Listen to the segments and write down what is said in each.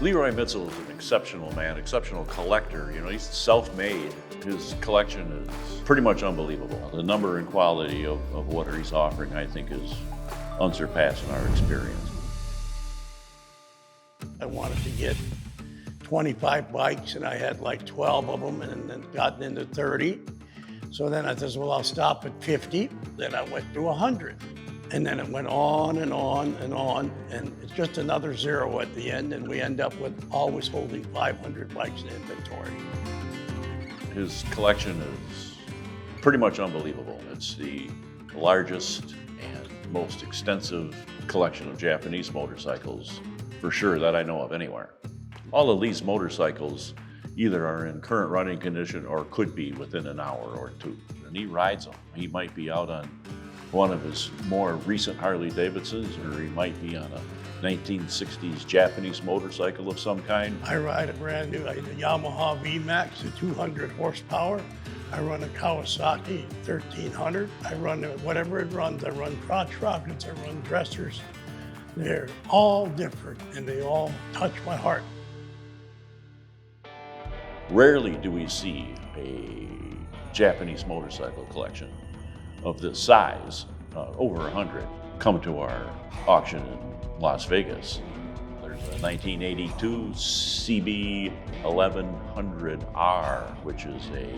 Lee Mitzel is an exceptional man, exceptional collector. You know, he's self-made. His collection is pretty much unbelievable. The number and quality of what he's offering, I think, is unsurpassed in our experience. I wanted to get 25 bikes, and I had like 12 of them, and then gotten into 30. So then I said, well, I'll stop at 50. Then I went to 100. And then it went on and on and on, and it's just another zero at the end, and we end up with always holding 500 bikes in inventory. His collection is pretty much unbelievable. It's the largest and most extensive collection of Japanese motorcycles, for sure, that I know of anywhere. All of Lee's motorcycles either are in current running condition or could be within an hour or two. And he rides them. He might be out on one of his more recent Harley-Davidsons, or he might be on a 1960s Japanese motorcycle of some kind. I ride a brand new Yamaha VMAX at 200 horsepower. I run a Kawasaki 1300. I run whatever it runs. I run crotch rockets, I run dressers. They're all different, and they all touch my heart. Rarely do we see a Japanese motorcycle collection of this size, over 100, come to our auction in Las Vegas. There's a 1982 CB 1100R, which is a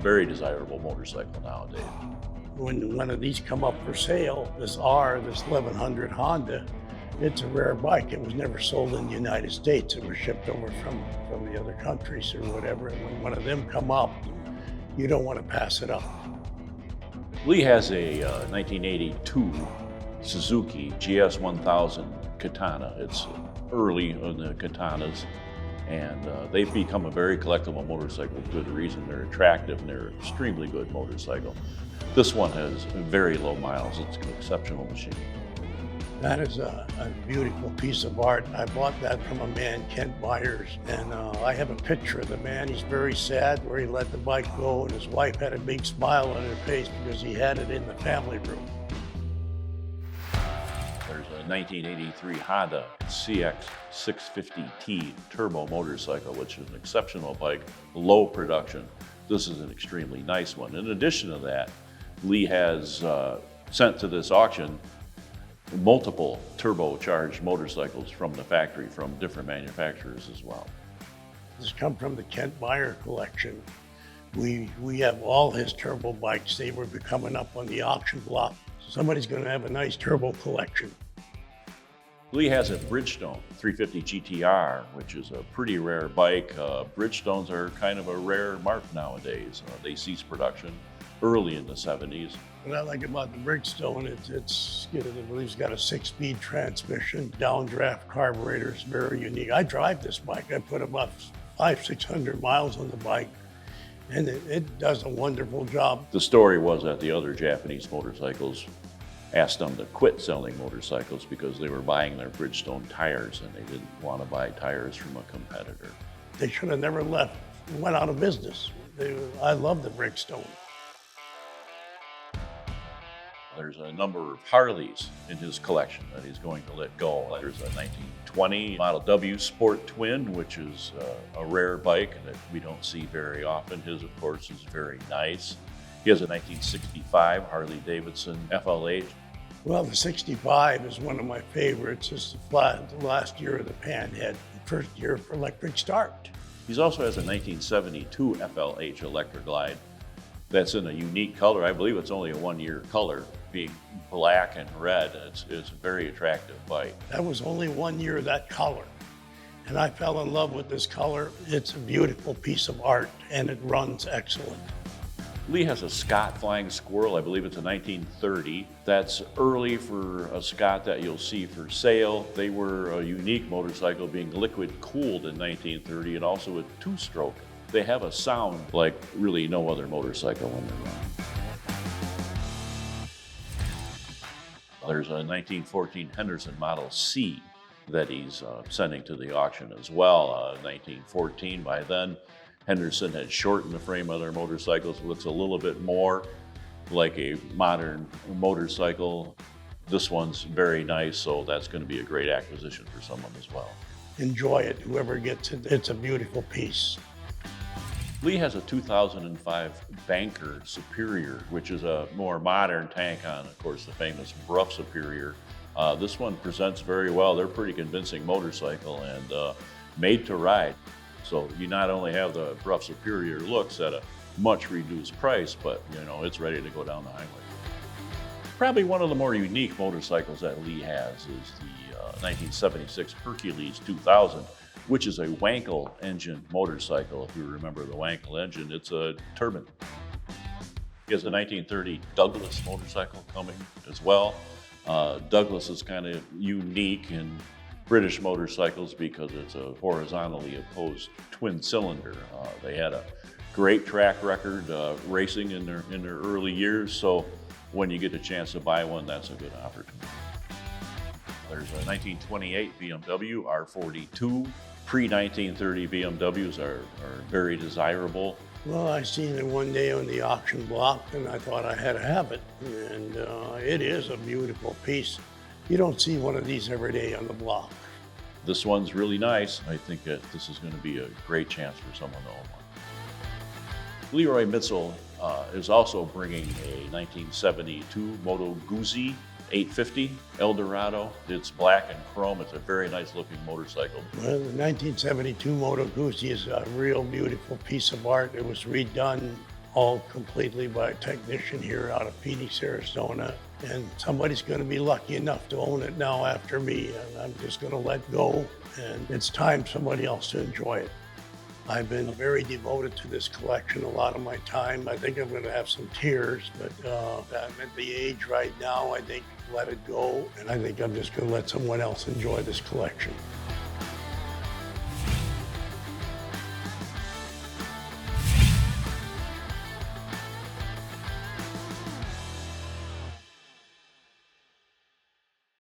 very desirable motorcycle nowadays. When one of these come up for sale, this 1100 Honda, it's a rare bike. It was never sold in the United States. It was shipped over from the other countries or whatever. And when one of them come up, you don't want to pass it up. Lee has a 1982 Suzuki GS 1000 Katana. It's early in the Katanas, and they've become a very collectible motorcycle for good reason. They're attractive and they're an extremely good motorcycle. This one has very low miles. It's an exceptional machine. That is a beautiful piece of art. I bought that from a man, Kent Myers, and I have a picture of the man. He's very sad where he let the bike go, and his wife had a big smile on her face because he had it in the family room. There's a 1983 Honda CX650T turbo motorcycle, which is an exceptional bike, low production. This is an extremely nice one. In addition to that, Lee has sent to this auction multiple turbocharged motorcycles from the factory, from different manufacturers as well. This come from the Kent Meyer collection. We have all his turbo bikes. They were coming up on the auction block. Somebody's going to have a nice turbo collection. Lee has a Brickstone 350 GTR, which is a pretty rare bike. Brickstones are kind of a rare mark nowadays. They ceased production early in the 70s. What I like about the Brickstone, I believe it's got a 6-speed transmission, downdraft carburetor. It's very unique. I drive this bike. I put about 500-600 miles on the bike, and it does a wonderful job. The story was that the other Japanese motorcycles asked them to quit selling motorcycles because they were buying their Brickstone tires, and they didn't want to buy tires from a competitor. They should have never went out of business. I love the Brickstone. There's a number of Harleys in his collection that he's going to let go. There's a 1920 Model W Sport Twin, which is a rare bike that we don't see very often. His, of course, is very nice. He has a 1965 Harley-Davidson FLH. Well, the 65 is one of my favorites. It's the last year of the Panhead, first year for electric start. He also has a 1972 FLH Electra Glide that's in a unique color. I believe it's only a one-year color, being black and red. It's a very attractive bike. That was only 1 year, that color. And I fell in love with this color. It's a beautiful piece of art, and it runs excellent. Lee has a Scott Flying Squirrel. I believe it's a 1930. That's early for a Scott that you'll see for sale. They were a unique motorcycle, being liquid cooled in 1930, and also a two-stroke. They have a sound like really no other motorcycle when they run. There's a 1914 Henderson Model C that he's sending to the auction as well. 1914, by then, Henderson had shortened the frame of their motorcycles. It looks a little bit more like a modern motorcycle. This one's very nice, so that's going to be a great acquisition for someone as well. enjoy it. Whoever gets it, it's a beautiful piece. Lee has a 2005 Banker Superior, which is a more modern tank on, of course, the famous Brough Superior. This one presents very well. They're a pretty convincing motorcycle and made to ride. So you not only have the Brough Superior looks at a much reduced price, but you know, it's ready to go down the highway. Probably one of the more unique motorcycles that Lee has is the 1976 Hercules 2000, which is a Wankel engine motorcycle. If you remember the Wankel engine, it's a turbine. He has a 1930 Douglas motorcycle coming as well. Douglas is kind of unique in British motorcycles because it's a horizontally opposed twin cylinder. They had a great track record racing in their early years, so when you get a chance to buy one, that's a good opportunity. There's a 1928 BMW R42. Pre-1930 BMWs are very desirable. Well, I seen it one day on the auction block and I thought I had to have it. And it is a beautiful piece. You don't see one of these every day on the block. This one's really nice. I think that this is going to be a great chance for someone to own one. Lee Mitzel is also bringing a 1972 MotoGozi 850 Eldorado. It's black and chrome. It's a very nice looking motorcycle. Well, the 1972 MotoGozi is a real beautiful piece of art. It was redone all completely by a technician here out of Phoenix, Arizona. And somebody's going to be lucky enough to own it now after me. And I'm just going to let go. And it's time somebody else to enjoy it. I've been very devoted to this collection a lot of my time. I think I'm going to have some tears, but I'm at the age right now, I think let it go. And I think I'm just going to let someone else enjoy this collection.